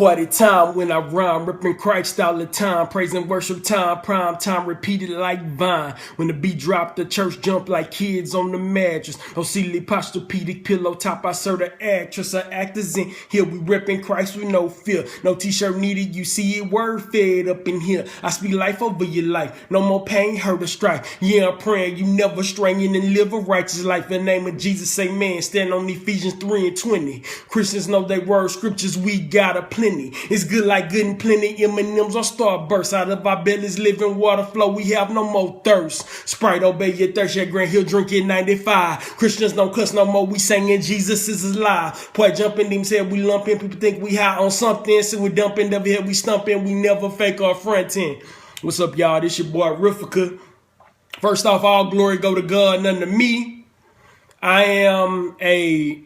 Party time when I rhyme, ripping Christ all the time, praising worship time, prime time, repeated like Vine. When the beat drop, the church jump like kids on the mattress. No silly posturpedic pillow top, I serve the actress. Our actors in here, we ripping Christ with no fear. No t-shirt needed, you see it, word fed up in here. I speak life over your life, no more pain, hurt or strife. Yeah, I'm praying you never straying and live a righteous life. In the name of Jesus, amen. Stand on Ephesians 3:20. Christians know they word scriptures, we got a plenty. It's good like good and plenty. M&M's on Starburst. Out of our bellies, living water flow. We have no more thirst. Sprite, obey your thirst. Yeah, Grand Hill, drink it 95. Christians don't cuss no more. We singing Jesus is alive. Boy, jumping them said we lumping. People think we high on something. So we dumping over here. We stumping. We never fake our front end. What's up, y'all? This your boy, Riffica. First off, all glory go to God, none to me. I am a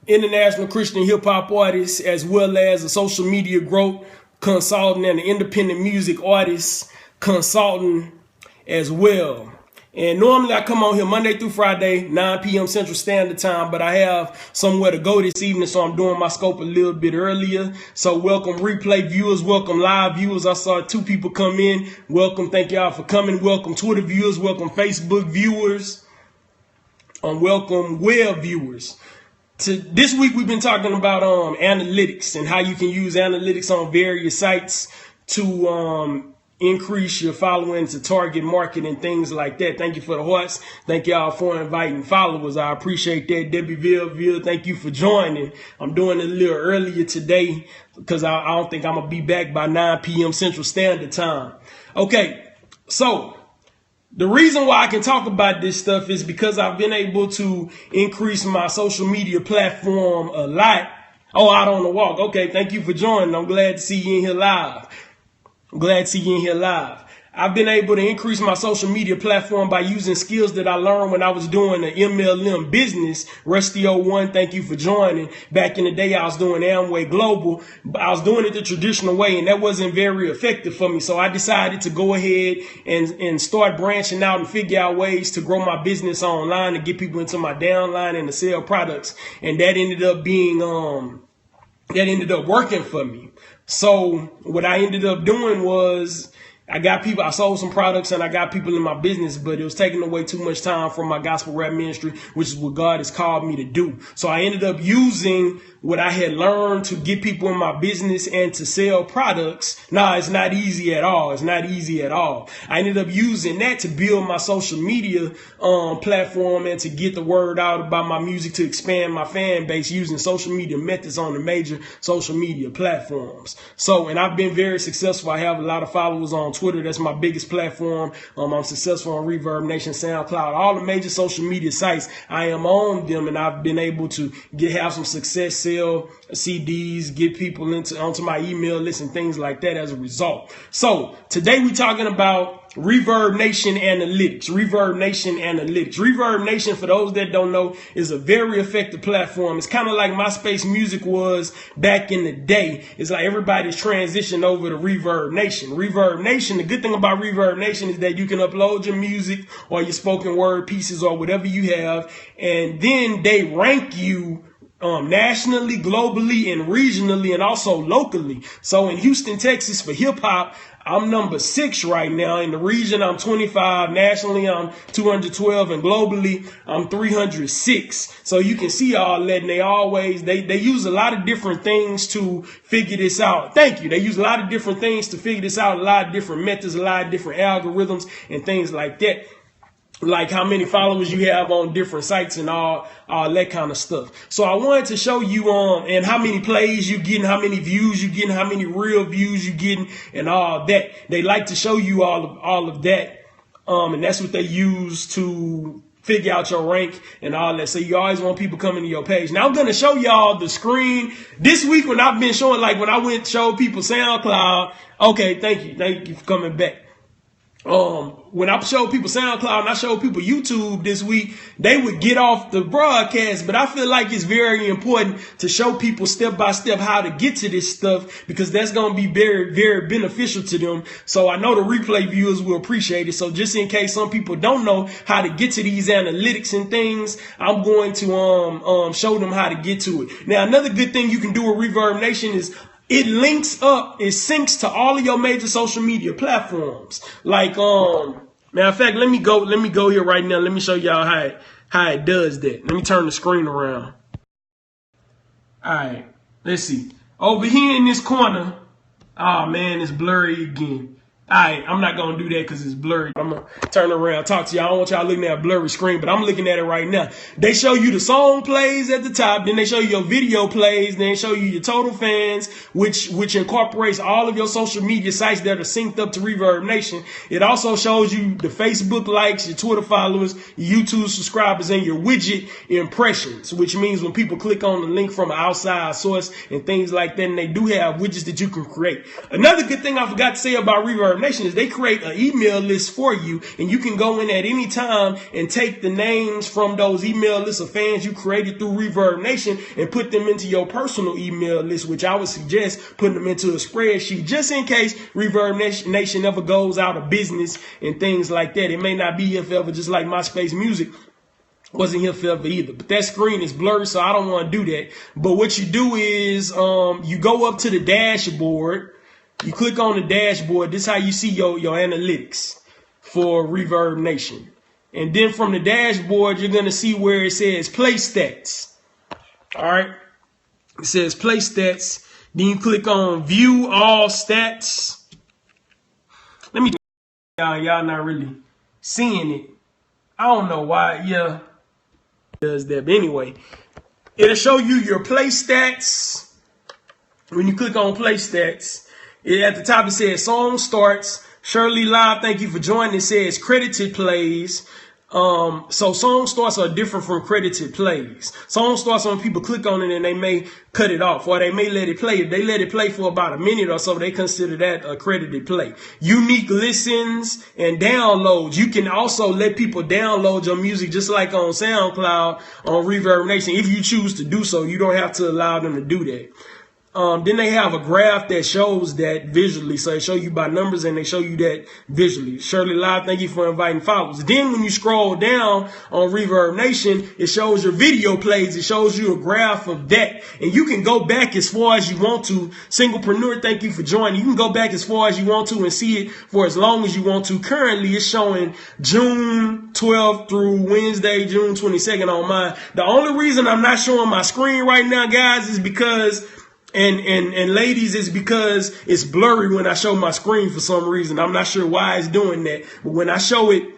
international Christian hip-hop artist, as well as a social media growth consultant and an independent music artist consultant as well. And normally I come on here Monday through Friday, 9 p.m. Central Standard Time, but I have somewhere to go this evening, so I'm doing my scope a little bit earlier. So welcome replay viewers, welcome live viewers. I saw 2 people come in. Welcome, thank y'all for coming. Welcome Twitter viewers, welcome Facebook viewers, welcome web viewers. This week we've been talking about analytics and how you can use analytics on various sites to increase your following, to target market and things like that. Thank you for the hearts. Thank y'all for inviting followers. I appreciate that. Debbie Ville, thank you for joining. I'm doing it a little earlier today because I don't think I'm gonna be back by 9 p.m. Central Standard Time. Okay, so the reason why I can talk about this stuff is because I've been able to increase my social media platform a lot. Oh, out on the walk. Okay, thank you for joining. I'm glad to see you in here live. I've been able to increase my social media platform by using skills that I learned when I was doing the MLM business. Rusty01, thank you for joining. Back in the day, I was doing Amway Global, but I was doing it the traditional way, and that wasn't very effective for me. So I decided to go ahead and start branching out and figure out ways to grow my business online and get people into my downline and to sell products. And that ended up being, working for me. So what I ended up doing was I sold some products and I got people in my business, but it was taking away too much time from my gospel rap ministry, which is what God has called me to do. So I ended up using what I had learned to get people in my business and to sell products. It's not easy at all. I ended up using that to build my social media platform and to get the word out about my music, to expand my fan base using social media methods on the major social media platforms. And I've been very successful. I have a lot of followers on Twitter. That's my biggest platform. I'm successful on Reverbnation, SoundCloud, all the major social media sites. I am on them, and I've been able to have some success, sell CDs, get people onto my email list and things like that as a result. So today we're talking about Reverbnation Analytics. Reverbnation, for those that don't know, is a very effective platform. It's kind of like MySpace Music was back in the day. It's like everybody's transitioned over to Reverbnation. The good thing about Reverbnation is that you can upload your music or your spoken word pieces or whatever you have, and then they rank you nationally, globally, and regionally, and also locally. So in Houston, Texas, for hip hop, I'm number 6 right now. In the region, I'm 25. Nationally, I'm 212, and globally, I'm 306. So you can see all that, and they use a lot of different things to figure this out. Thank you. They use a lot of different things to figure this out, a lot of different methods, a lot of different algorithms, and things like that. Like how many followers you have on different sites and all that kind of stuff. So I wanted to show you and how many plays you getting, how many views you getting, how many real views you getting, and all that. They like to show you all of that, and that's what they use to figure out your rank and all that. So you always want people coming to your page. Now I'm going to show y'all the screen this week when I've been showing, like when I went to show people SoundCloud. Okay, thank you for coming back. When I showed people SoundCloud and I showed people YouTube this week, they would get off the broadcast, but I feel like it's very important to show people step by step how to get to this stuff, because that's going to be very, very beneficial to them. So I know the replay viewers will appreciate it. So just in case some people don't know how to get to these analytics and things, I'm going to show them how to get to it. Now, another good thing you can do with Reverbnation is it links up, it syncs to all of your major social media platforms. Like, matter of fact, let me go here right now. Let me show y'all how it does that. Let me turn the screen around. All right, let's see. Over here in this corner, oh man, it's blurry again. All right, I'm not going to do that because it's blurry. I'm going to turn around, talk to y'all. I don't want y'all looking at a blurry screen, but I'm looking at it right now. They show you the song plays at the top. Then they show you your video plays. Then they show you your total fans, which incorporates all of your social media sites that are synced up to Reverb Nation. It also shows you the Facebook likes, your Twitter followers, your YouTube subscribers, and your widget impressions, which means when people click on the link from an outside source and things like that, and they do have widgets that you can create. Another good thing I forgot to say about Reverb Nation is they create an email list for you, and you can go in at any time and take the names from those email lists of fans you created through Reverb Nation and put them into your personal email list, which I would suggest putting them into a spreadsheet just in case Reverb Nation ever goes out of business and things like that. It may not be here forever, just like MySpace Music wasn't here forever either. But that screen is blurry, so I don't want to do that. But what you do is you go up to the dashboard. You click on the dashboard. This is how you see your analytics for Reverb Nation. And then from the dashboard, you're going to see where it says play stats. All right. It says play stats. Then you click on view all stats. Let me y'all not really seeing it. I don't know why. Yeah, it does that. But anyway, it'll show you your play stats. When you click on play stats, at the top it says song starts. Shirley Live, thank you for joining. It says credited plays. So song starts are different from credited plays. Song starts when people click on it and they may cut it off, or they may let it play. If they let it play for about a minute or so, they consider that a credited play. Unique listens and downloads. You can also let people download your music just like on SoundCloud on Reverb Nation. If you choose to do so, you don't have to allow them to do that. Then they have a graph that shows that visually. So they show you by numbers and they show you that visually. Shirley Live, thank you for inviting followers. Then when you scroll down on Reverb Nation, it shows your video plays. It shows you a graph of that. And you can go back as far as you want to. Singlepreneur, thank you for joining. You can go back as far as you want to and see it for as long as you want to. Currently, it's showing June 12th through Wednesday, June 22nd on mine. The only reason I'm not showing my screen right now, guys, is because and ladies, it's because it's blurry when I show my screen for some reason. I'm not sure why it's doing that. But when I show it,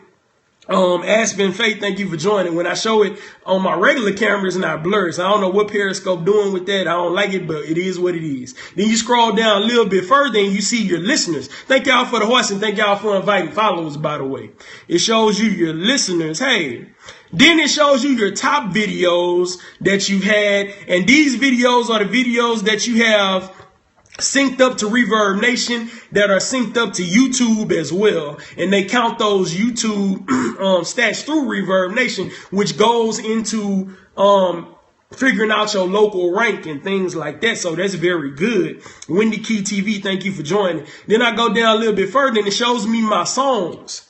Aspen Faith, thank you for joining. When I show it on my regular camera, it's not blurry. So I don't know what Periscope doing with that. I don't like it, but it is what it is. Then you scroll down a little bit further and you see your listeners. Thank y'all for the horse and thank y'all for inviting followers, by the way. It shows you your listeners. Hey. Then it shows you your top videos that you've had. And these videos are the videos that you have synced up to Reverb Nation that are synced up to YouTube as well. And they count those YouTube stats through Reverb Nation, which goes into figuring out your local rank and things like that. So that's very good. Wendy Key TV, thank you for joining. Then I go down a little bit further and it shows me my songs.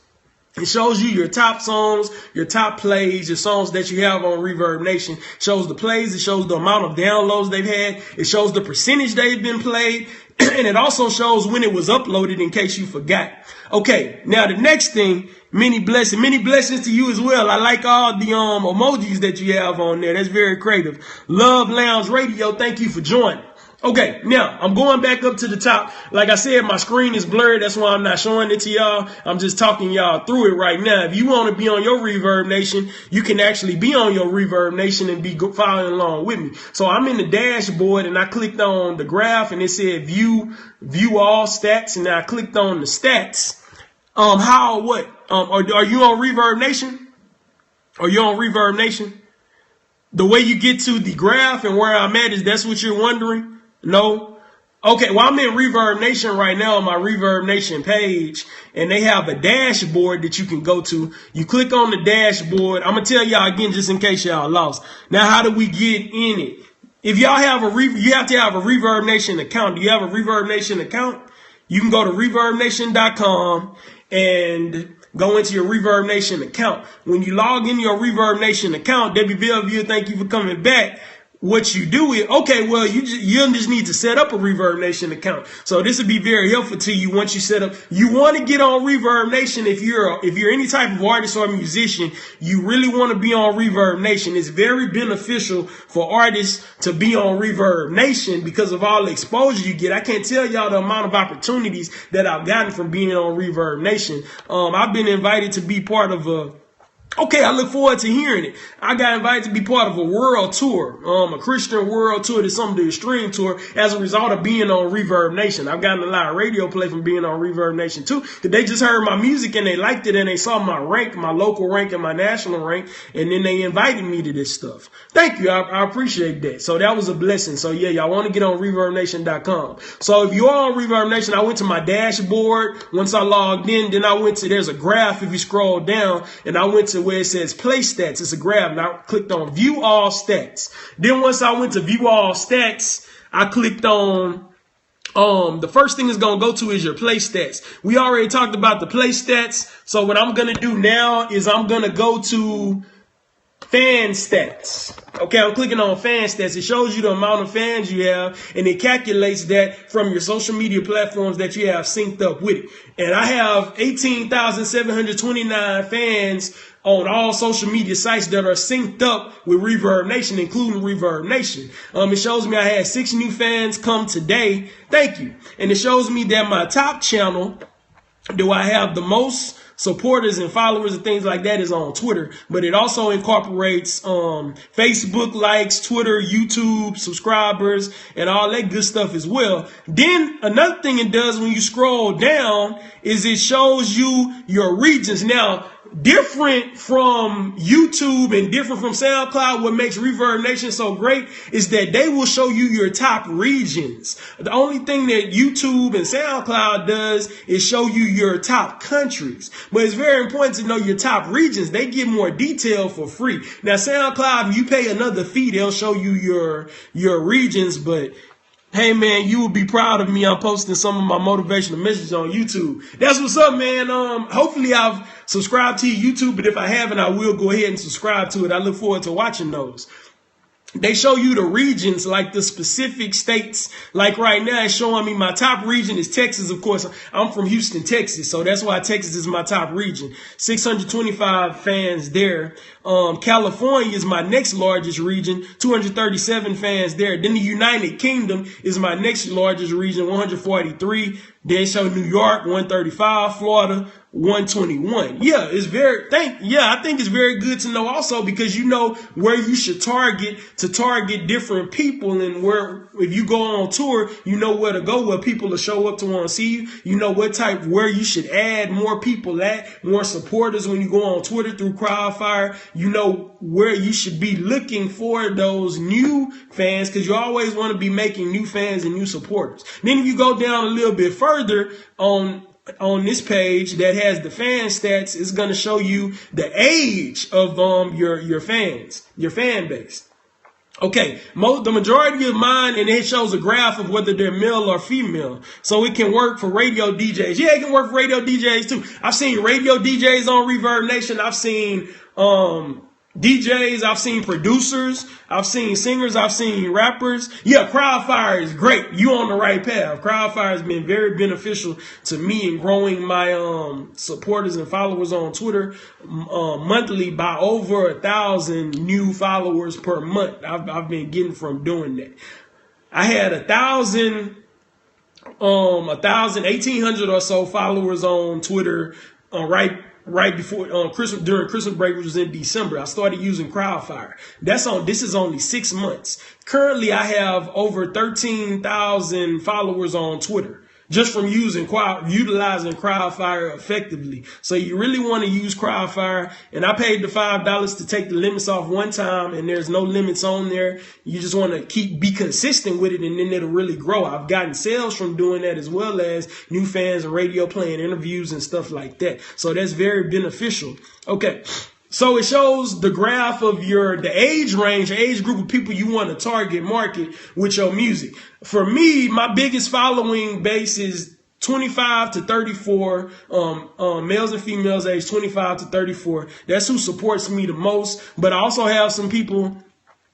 It shows you your top songs, your top plays, your songs that you have on Reverb Nation. It shows the plays. It shows the amount of downloads they've had. It shows the percentage they've been played. And it also shows when it was uploaded in case you forgot. Okay, now the next thing, many blessings to you as well. I like all the emojis that you have on there. That's very creative. Love Lounge Radio, thank you for joining. Okay, now I'm going back up to the top. Like I said, my screen is blurred. That's why I'm not showing it to y'all. I'm just talking y'all through it right now. If you want to be on your Reverb Nation, you can actually be on your Reverb Nation and be following along with me. So I'm in the dashboard and I clicked on the graph and it said view all stats. And I clicked on the stats. Are you on Reverb Nation? Are you on Reverb Nation? The way you get to the graph and where I'm at, is that's what you're wondering? No? Okay, well, I'm in Reverb Nation right now on my Reverb Nation page, and they have a dashboard that you can go to. You click on the dashboard. I'm going to tell y'all again just in case y'all lost. Now, how do we get in it? If y'all have you have to have a Reverb Nation account. Do you have a Reverb Nation account? You can go to reverbnation.com and go into your Reverb Nation account. When you log in your Reverb Nation account, Debbie Bellevue, thank you for coming back. what you do is, okay, well, you just need to set up a Reverbnation account. So this would be very helpful to you once you set up. You want to get on Reverbnation if you're any type of artist or musician. You really want to be on Reverbnation. It's very beneficial for artists to be on Reverbnation because of all the exposure you get. I can't tell y'all the amount of opportunities that I've gotten from being on Reverbnation. I've been invited to be part of Okay, I look forward to hearing it. I got invited to be part of a world tour, a Christian world tour, to some of the extreme tour as a result of being on Reverbnation. I've gotten a lot of radio play from being on Reverbnation too. They just heard my music and they liked it and they saw my rank, my local rank and my national rank, and then they invited me to this stuff. Thank you. I appreciate that. So that was a blessing. So yeah, y'all want to get on Reverbnation.com. So if you're on Reverbnation, I went to my dashboard. Once I logged in, then I went to, there's a graph if you scroll down, and I went to where it says play stats. It's a graph, and I clicked on view all stats. Then once I went to view all stats, I clicked on the first thing it's going to go to is your play stats. We already talked about the play stats. So what I'm going to do now is I'm going to go to fan stats. Okay, I'm clicking on fan stats. It shows you the amount of fans you have, and it calculates that from your social media platforms that you have synced up with it. And I have 18,729 fans on all social media sites that are synced up with Reverbnation, including Reverbnation. It shows me I had 6 new fans come today. Thank you. And it shows me that my top channel, do I have the most supporters and followers and things like that, is on Twitter, but it also incorporates Facebook likes, Twitter, YouTube subscribers, and all that good stuff as well. Then another thing it does when you scroll down is it shows you your regions. Now, different from YouTube and different from SoundCloud, what makes Reverbnation so great is that they will show you your top regions. The only thing that YouTube and SoundCloud does is show you your top countries. But it's very important to know your top regions. They give more detail for free. Now, SoundCloud, if you pay another fee, they'll show you your regions, but hey man, you will be proud of me. I'm posting some of my motivational messages on YouTube. That's what's up, man. Hopefully I've subscribed to your YouTube, but if I haven't, I will go ahead and subscribe to it. I look forward to watching those. They show you the regions, like the specific states. Like right now, it's showing me my top region is Texas. Of course, I'm from Houston, Texas. So that's why Texas is my top region. 625 fans there. California is my next largest region. 237 fans there. Then the United Kingdom is my next largest region. 143. Then show New York, 135. Florida, 121. Yeah, it's I think it's very good to know also, because you know where you should target to target different people, and where, if you go on tour, you know where to go, where people will show up to want to see you. You know where you should add more people more supporters when you go on Twitter through Crowdfire. You know where you should be looking for those new fans, because you always want to be making new fans and new supporters. Then if you go down a little bit further on this page that has the fan stats, it's going to show you the age of your fans, your fan base. Okay, the majority of mine, and it shows a graph of whether they're male or female. So it can work for radio DJs. Yeah, it can work for radio DJs too. I've seen radio DJs on Reverbnation. I've seen DJs, I've seen producers, I've seen singers, I've seen rappers. Yeah, Crowdfire is great. You on the right path. Crowdfire has been very beneficial to me in growing my supporters and followers on Twitter monthly by over 1,000 new followers per month. I've been getting from doing that. I had 1,800 or so followers on Twitter right before Christmas, during Christmas break, which was in December. I started using Crowdfire. This is only 6 months. Currently, I have over 13,000 followers on Twitter just from utilizing Crowdfire effectively. So you really want to use Crowdfire. And I paid the $5 to take the limits off one time, and there's no limits on there. You just want to be consistent with it, and then it'll really grow. I've gotten sales from doing that, as well as new fans and radio playing interviews and stuff like that. So that's very beneficial. Okay. So it shows the graph of the age range, age group of people you want to target market with your music. For me, my biggest following base is 25 to 34, males and females age 25 to 34. That's who supports me the most. But I also have some people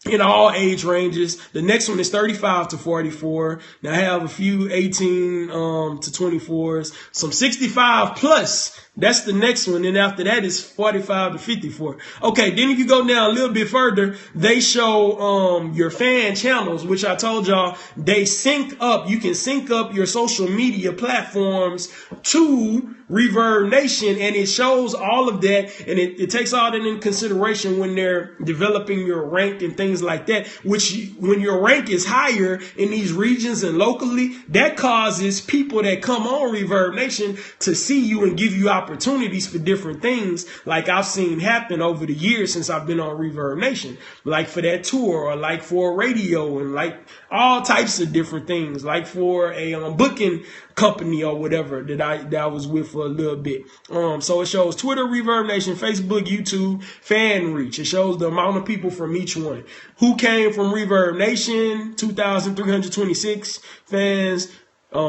in all age ranges. The next one is 35 to 44. Now I have a few 18 to 24s, some 65 plus. That's the next one. And after that is 45 to 54. Okay, then if you go down a little bit further, they show your fan channels, which I told y'all they sync up. You can sync up your social media platforms to Reverbnation, and it shows all of that, and it takes all that into consideration when they're developing your rank and things like that, which when your rank is higher in these regions and locally, that causes people that come on Reverbnation to see you and give you opportunities for different things, like I've seen happen over the years since I've been on Reverbnation, like for that tour, or like for a radio, and like all types of different things, like for a booking company or whatever that I was with for a little bit. So it shows Twitter, Reverbnation, Facebook, YouTube, fan reach. It shows the amount of people from each one. Who came from Reverbnation? 2,326 fans.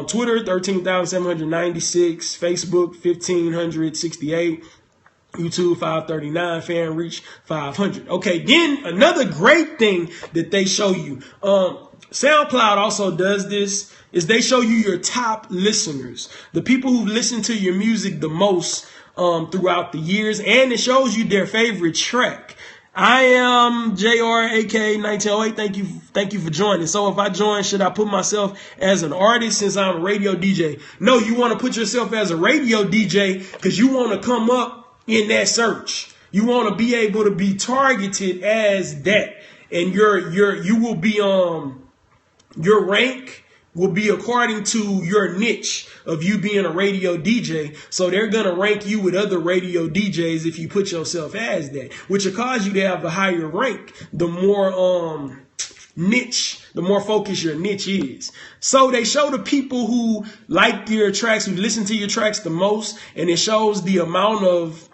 Twitter, 13,796. Facebook, 1,568. YouTube 539, fan reach 500. Okay, then another great thing that they show you, SoundCloud also does this, is they show you your top listeners, the people who listen to your music the most throughout the years, and it shows you their favorite track. I am JRAK1908. Thank you for joining. So if I join, should I put myself as an artist since I'm a radio DJ? No, you want to put yourself as a radio DJ because you want to come up in that search. You want to be able to be targeted as that, and you will be your rank will be according to your niche of you being a radio DJ. So they're going to rank you with other radio DJs if you put yourself as that, which will cause you to have a higher rank the more niche, the more focused your niche is. So they show the people who like your tracks, who listen to your tracks the most, and it shows the amount of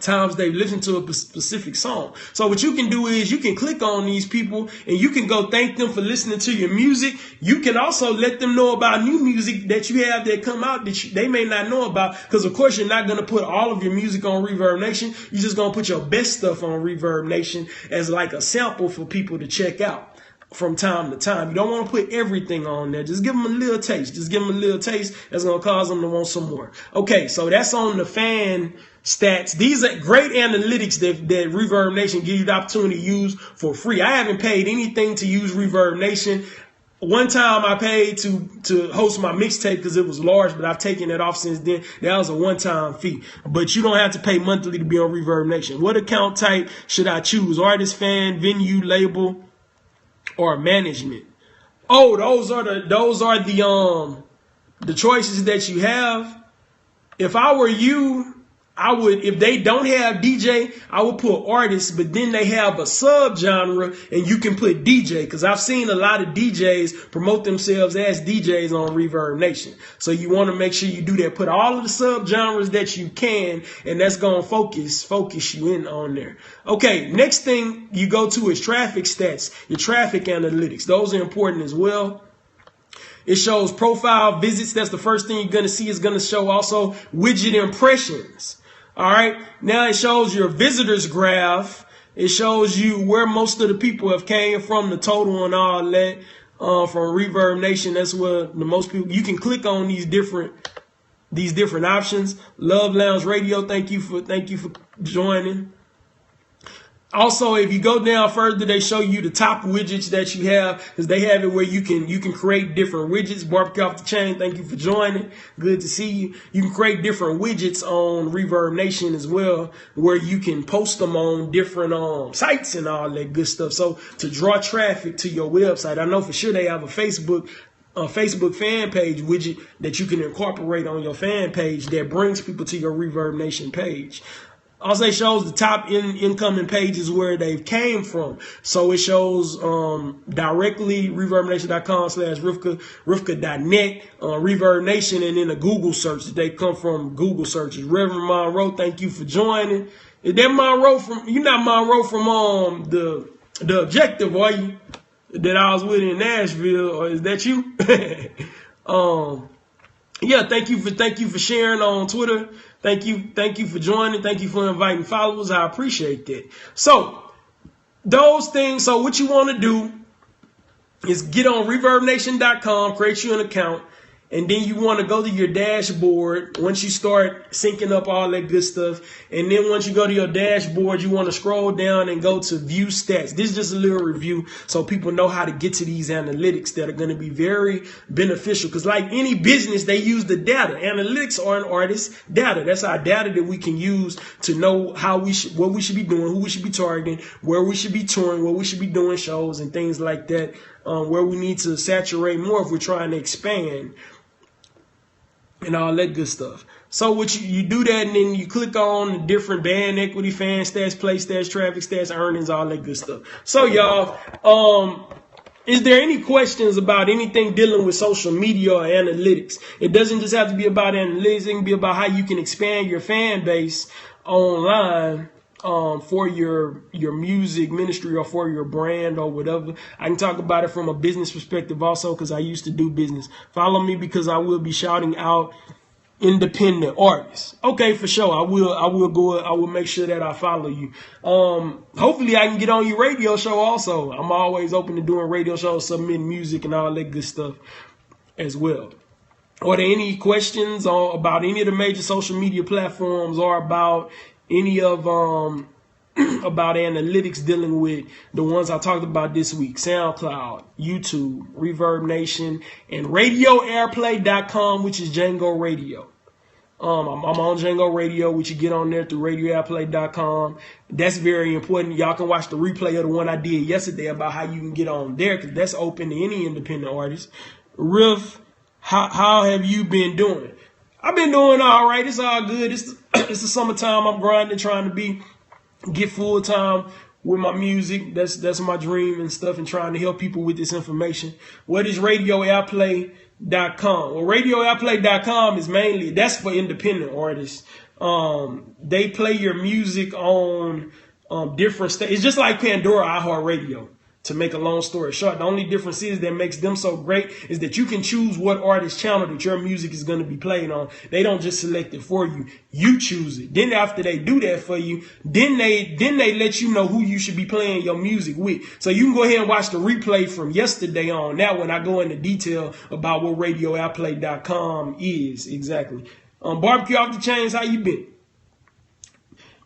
times they've listened to a specific song. So what you can do is you can click on these people and you can go thank them for listening to your music. You can also let them know about new music that you have that come out that they may not know about, because of course you're not going to put all of your music on Reverbnation. You're just going to put your best stuff on Reverbnation as like a sample for people to check out from time to time. You don't want to put everything on there. Just give them a little taste. Just give them a little taste. That's going to cause them to want some more. Okay, so that's on the fan stats. These are great analytics that Reverbnation gives you the opportunity to use for free. I haven't paid anything to use Reverbnation. One time I paid to host my mixtape because it was large, but I've taken it off since then. That was a one-time fee. But you don't have to pay monthly to be on Reverbnation. What account type should I choose? Artist, fan, venue, label, or management? Oh, those are the choices that you have. If I were you, I would, if they don't have DJ, I would put artists, but then they have a subgenre and you can put DJ, because I've seen a lot of DJs promote themselves as DJs on Reverbnation. So you want to make sure you do that. Put all of the subgenres that you can, and that's going to focus you in on there. Okay, next thing you go to is traffic stats, your traffic analytics. Those are important as well. It shows profile visits. That's the first thing you're going to see. It's going to show also widget impressions. All right. Now it shows your visitors graph. It shows you where most of the people have came from, the total and all that from Reverbnation. That's where the most people. You can click on these different options. Love Lounge Radio. Thank you for joining. Also, if you go down further, they show you the top widgets that you have, because they have it where you can create different widgets. Barbecue Off the Chain, thank you for joining. Good to see you. You can create different widgets on Reverbnation as well, where you can post them on different sites and all that good stuff. So to draw traffic to your website, I know for sure they have a Facebook fan page widget that you can incorporate on your fan page that brings people to your Reverbnation page. Also, it shows the top incoming pages where they came from. So it shows directly reverbnation.com/Rivka, Rivka.net, Reverbnation, and then a Google search. They come from Google searches. Reverend Monroe, thank you for joining. Is that Monroe from, you're not Monroe from the Objective, are you? That I was with in Nashville, or is that you? Yeah, thank you for sharing on Twitter. Thank you for joining. Thank you for inviting followers. I appreciate that. So those things. So what you want to do is get on reverbnation.com, create you an account, and then you want to go to your dashboard once you start syncing up all that good stuff. And then once you go to your dashboard, you want to scroll down and go to view stats. This is just a little review so people know how to get to these analytics that are going to be very beneficial. Because like any business, they use the data. Analytics are an artist's data. That's our data that we can use to know how what we should be doing, who we should be targeting, where we should be touring, where we should be doing shows and things like that, where we need to saturate more if we're trying to expand and all that good stuff. So what you do that, and then you click on the different band equity, fan stats, play stats, traffic stats, earnings, all that good stuff. So y'all, is there any questions about anything dealing with social media or analytics? It doesn't just have to be about analytics. It can be about how you can expand your fan base online for your music ministry or for your brand or whatever. I can talk about it from a business perspective also, because I used to do business. Follow me, because I will be shouting out independent artists. Okay, for sure. I will make sure that I follow you. Hopefully I can get on your radio show also. I'm always open to doing radio shows, submitting music and all that good stuff as well. Are there any questions about any of the major social media platforms, or about any of about analytics dealing with the ones I talked about this week? SoundCloud, YouTube, Reverbnation, and RadioAirplay.com, which is Django Radio. I'm on Django Radio, which you get on there through RadioAirplay.com. That's very important. Y'all can watch the replay of the one I did yesterday about how you can get on there, because that's open to any independent artist. Riff, how have you been doing? I've been doing all right. It's all good. It's the summertime. I'm grinding, trying to get full time with my music. That's my dream and stuff, and trying to help people with this information. What is RadioAirplay.com? Well, RadioAirplay.com is that's for independent artists. They play your music on different stations. It's just like Pandora, iHeartRadio. To make a long story short, the only difference is that makes them so great is that you can choose what artist channel that your music is going to be played on. They don't just select it for you. You choose it. Then after they do that for you, then they let you know who you should be playing your music with. So you can go ahead and watch the replay from yesterday on that when I go into detail about what RadioAirplay.com is exactly. Barbecue Off the Chains, how you been?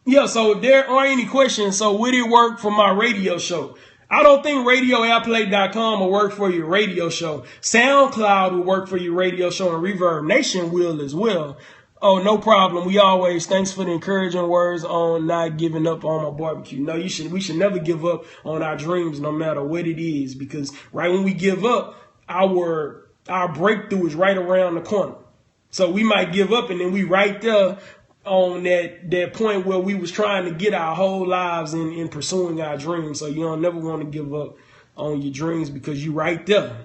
Yeah, so if there are any questions, so would it work for my radio show? I don't think RadioAirplay.com will work for your radio show. SoundCloud will work for your radio show, and Reverbnation will as well. Oh, no problem. Thanks for the encouraging words on not giving up on my barbecue. No, we should never give up on our dreams, no matter what it is, because right when we give up, our breakthrough is right around the corner. So we might give up, and then we right there on that point where we was trying to get our whole lives in pursuing our dreams. So you don't never want to give up on your dreams, because you right there.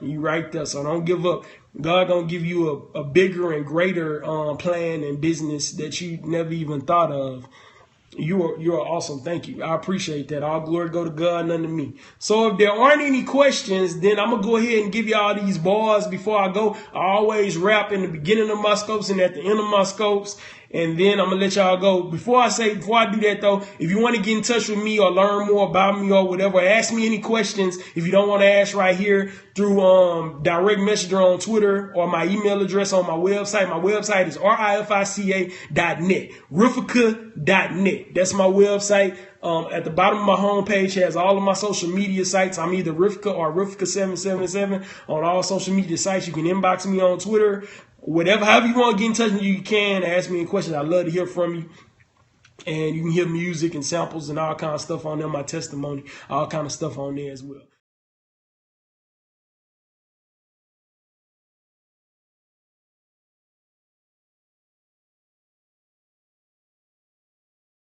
So don't give up. God gonna give you a bigger and greater plan and business that you never even thought of. You're awesome. Thank you. I appreciate that. All glory go to God, none to me. So if there aren't any questions, then I'm going to go ahead and give you all these bars before I go. I always rap in the beginning of my scopes and at the end of my scopes. And then I'm going to let y'all go. Before I do that, though, if you want to get in touch with me or learn more about me or whatever, ask me any questions. If you don't want to ask right here, through direct messenger on Twitter or my email address on my website. My website is rifica.net, rifica.net. That's my website. At the bottom of my homepage has all of my social media sites. I'm either Rifka or Rifka777 on all social media sites. You can inbox me on Twitter. However you want to get in touch with me, you can ask me any questions. I'd love to hear from you. And you can hear music and samples and all kind of stuff on there, my testimony, all kind of stuff on there as well.